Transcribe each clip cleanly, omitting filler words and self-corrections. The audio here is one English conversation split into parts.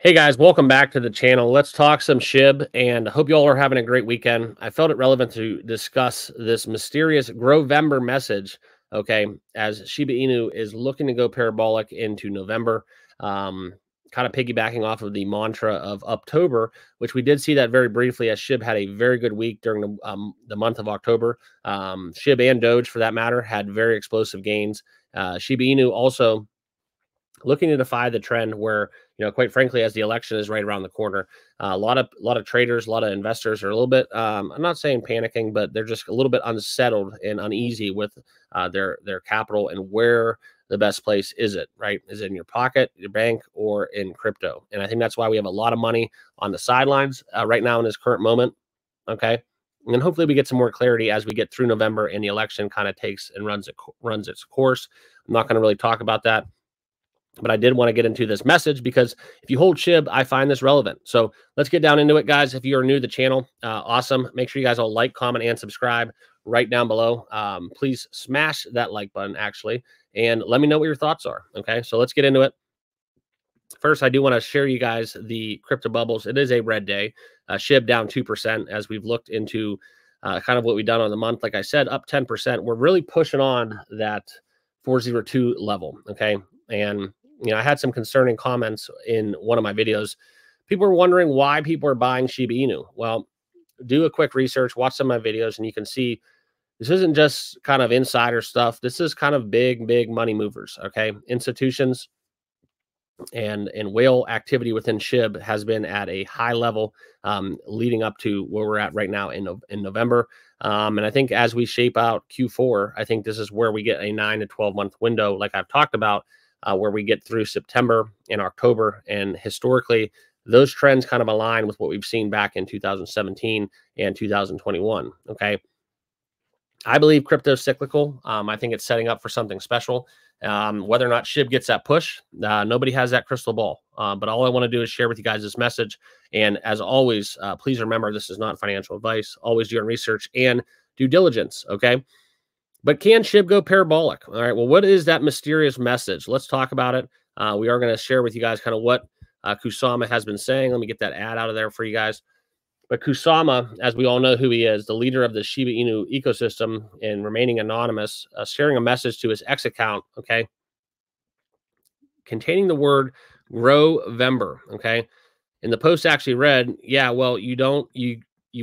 Hey guys, welcome back to the channel. Let's talk some SHIB, and I hope you all are having a great weekend. I felt it relevant to discuss this mysterious Grovember message, okay, as Shiba Inu is looking to go parabolic into November, kind of piggybacking off of the mantra of October, which we did see that very briefly as SHIB had a very good week during the month of October. SHIB and Doge, for that matter, had very explosive gains. Shiba Inu also looking to defy the trend where, quite frankly, as the election is right around the corner, a lot of traders, a lot of investors are a little bit, I'm not saying panicking, but they're just a little bit unsettled and uneasy with their capital and where the best place is it, right? Is it in your pocket, your bank, or in crypto? And I think that's why we have a lot of money on the sidelines right now in this current moment. Okay. And then hopefully we get some more clarity as we get through November and the election kind of takes and runs its course. I'm not going to really talk about that, but I did want to get into this message because if you hold SHIB, I find this relevant. So let's get down into it, guys. If you're new to the channel, awesome. Make sure you guys all like, comment, and subscribe right down below. Please smash that like button, actually, and let me know what your thoughts are. Okay, so let's get into it. First, I do want to share you guys the crypto bubbles. It is a red day. SHIB down 2% as we've looked into kind of what we've done on the month. Like I said, up 10%. We're really pushing on that 402 level. Okay, and I had some concerning comments in one of my videos. People were wondering why people are buying Shiba Inu. Well, do a quick research, watch some of my videos, and you can see this isn't just kind of insider stuff. This is kind of big money movers. Okay, institutions and whale activity within SHIB has been at a high level leading up to where we're at right now in November. And I think as we shape out Q4, I think this is where we get a 9 to 12 month window, like I've talked about, where we get through September and October. And historically, those trends kind of align with what we've seen back in 2017 and 2021. Okay. I believe crypto is cyclical. I think it's setting up for something special. Whether or not SHIB gets that push, nobody has that crystal ball. But all I want to do is share with you guys this message. And as always, please remember, this is not financial advice. Always do your research and due diligence. Okay. But can SHIB go parabolic? All right. Well, what is that mysterious message? Let's talk about it. We are going to share with you guys kind of what Kusama has been saying. Let me get that ad out of there for you guys. But Kusama, as we all know who he is, the leader of the Shiba Inu ecosystem and remaining anonymous, sharing a message to his X account, okay, containing the word Grovember, okay? And the post actually read, yeah, well, you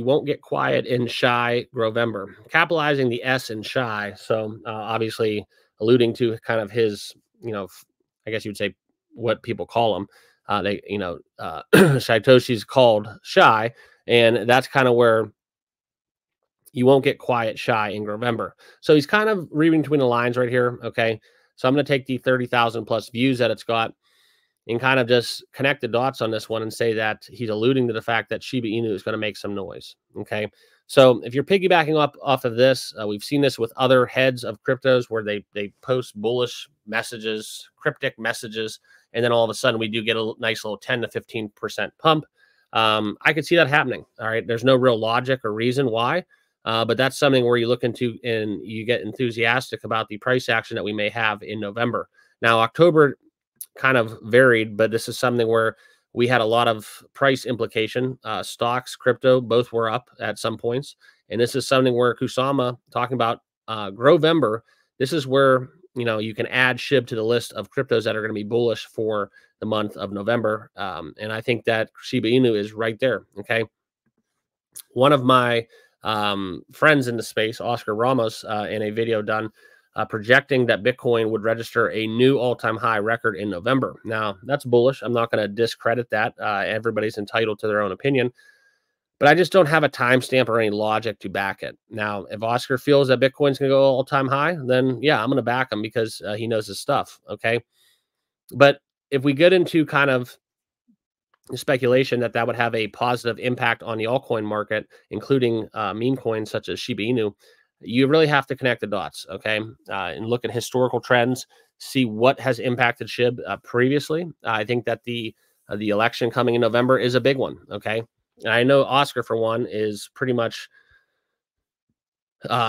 won't get quiet in shy Grovember, capitalizing the S in shy. So obviously alluding to kind of his, I guess you would say what people call him. Shytoshi's called shy. And that's kind of where you won't get quiet shy in Grovember. So he's kind of reading between the lines right here. Okay. So I'm going to take the 30,000 plus views that it's got and kind of just connect the dots on this one and say that he's alluding to the fact that Shiba Inu is going to make some noise. Okay. So if you're piggybacking up off of this, we've seen this with other heads of cryptos where they post bullish messages, cryptic messages, and then all of a sudden we do get a nice little 10 to 15% pump. I could see that happening. All right. There's no real logic or reason why, but that's something where you look into and you get enthusiastic about the price action that we may have in November. Now, October kind of varied, but this is something where we had a lot of price implication. Stocks, crypto, both were up at some points. And this is something where Kusama talking about Grovember. This is where, you can add SHIB to the list of cryptos that are going to be bullish for the month of November. And I think that Shiba Inu is right there. Okay. One of my friends in the space, Oscar Ramos, in a video done projecting that Bitcoin would register a new all-time high record in November. Now, that's bullish. I'm not going to discredit that. Everybody's entitled to their own opinion. But I just don't have a timestamp or any logic to back it. Now, if Oscar feels that Bitcoin's going to go all-time high, then yeah, I'm going to back him because he knows his stuff. Okay. But if we get into kind of speculation that would have a positive impact on the altcoin market, including meme coins such as Shiba Inu, you really have to connect the dots. Okay. And look at historical trends, see what has impacted SHIB previously. I think that the election coming in November is a big one. Okay. And I know Oscar, for one, is pretty much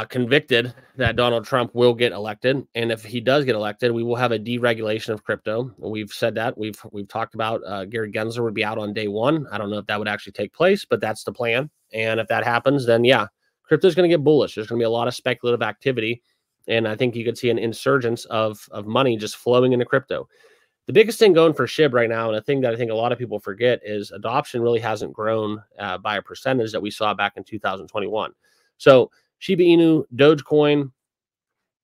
convicted that Donald Trump will get elected, and if he does get elected, we will have a deregulation of crypto. We've said that. We've talked about Gary Gensler would be out on day one. I don't know if that would actually take place, but that's the plan. And if that happens, then yeah, crypto is going to get bullish. There's going to be a lot of speculative activity, and I think you could see an insurgence of money just flowing into crypto. The biggest thing going for SHIB right now, and a thing that I think a lot of people forget, is adoption really hasn't grown by a percentage that we saw back in 2021. So Shiba Inu, Dogecoin,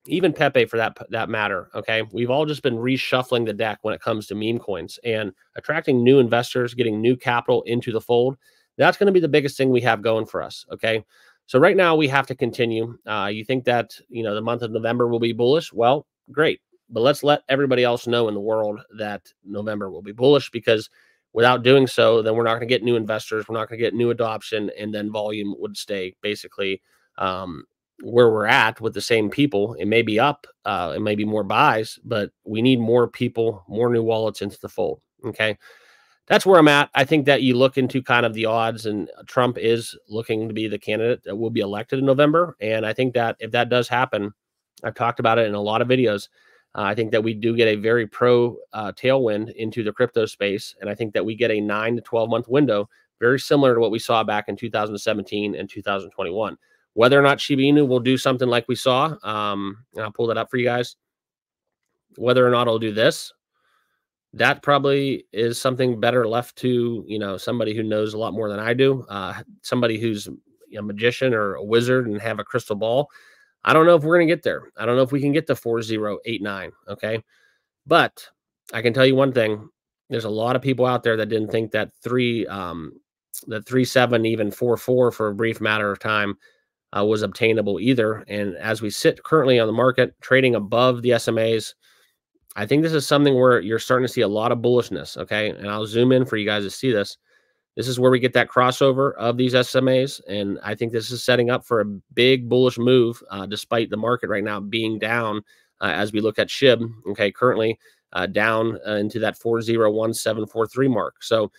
even Pepe for that matter. Okay, we've all just been reshuffling the deck when it comes to meme coins and attracting new investors, getting new capital into the fold. That's going to be the biggest thing we have going for us. Okay, so right now we have to continue. You think that the month of November will be bullish? Well, great. But let's let everybody else know in the world that November will be bullish, because without doing so, then we're not going to get new investors. We're not going to get new adoption. And then volume would stay basically where we're at with the same people. It may be up, it may be more buys, but we need more people, more new wallets into the fold. Okay. That's where I'm at. I think that you look into kind of the odds, and Trump is looking to be the candidate that will be elected in November. And I think that if that does happen, I've talked about it in a lot of videos. I think that we do get a very pro tailwind into the crypto space. And I think that we get a 9 to 12 month window, very similar to what we saw back in 2017 and 2021. Whether or not Shiba Inu will do something like we saw, and I'll pull that up for you guys. Whether or not it'll do this, that probably is something better left to, somebody who knows a lot more than I do. Somebody who's a magician or a wizard and have a crystal ball. I don't know if we're going to get there. I don't know if we can get to 4089. Okay. But I can tell you one thing. There's a lot of people out there that didn't think that 37, even 44 for a brief matter of time was obtainable either. And as we sit currently on the market, trading above the SMAs, I think this is something where you're starting to see a lot of bullishness. Okay. And I'll zoom in for you guys to see this. This is where we get that crossover of these SMAs. And I think this is setting up for a big bullish move, despite the market right now being down as we look at SHIB, okay, currently down into that 401743 mark. So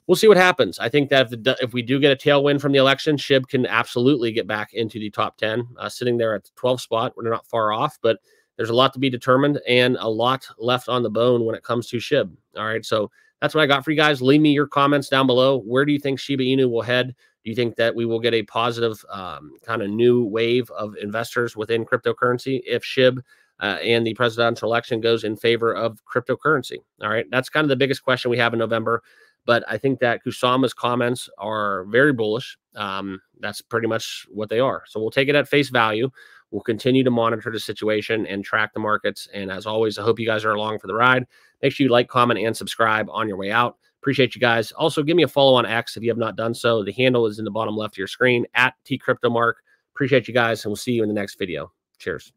we'll see what happens. I think that if we do get a tailwind from the election, SHIB can absolutely get back into the top 10, sitting there at the 12th spot. We're not far off, but there's a lot to be determined and a lot left on the bone when it comes to SHIB. All right, so that's what I got for you guys. Leave me your comments down below. Where do you think Shiba Inu will head? Do you think that we will get a positive kind of new wave of investors within cryptocurrency if SHIB and the presidential election goes in favor of cryptocurrency? All right, that's kind of the biggest question we have in November. But I think that Kusama's comments are very bullish. That's pretty much what they are. So we'll take it at face value. We'll continue to monitor the situation and track the markets. And as always, I hope you guys are along for the ride. Make sure you like, comment, and subscribe on your way out. Appreciate you guys. Also, give me a follow on X if you have not done so. The handle is in the bottom left of your screen, @TCryptoMark. Appreciate you guys, and we'll see you in the next video. Cheers.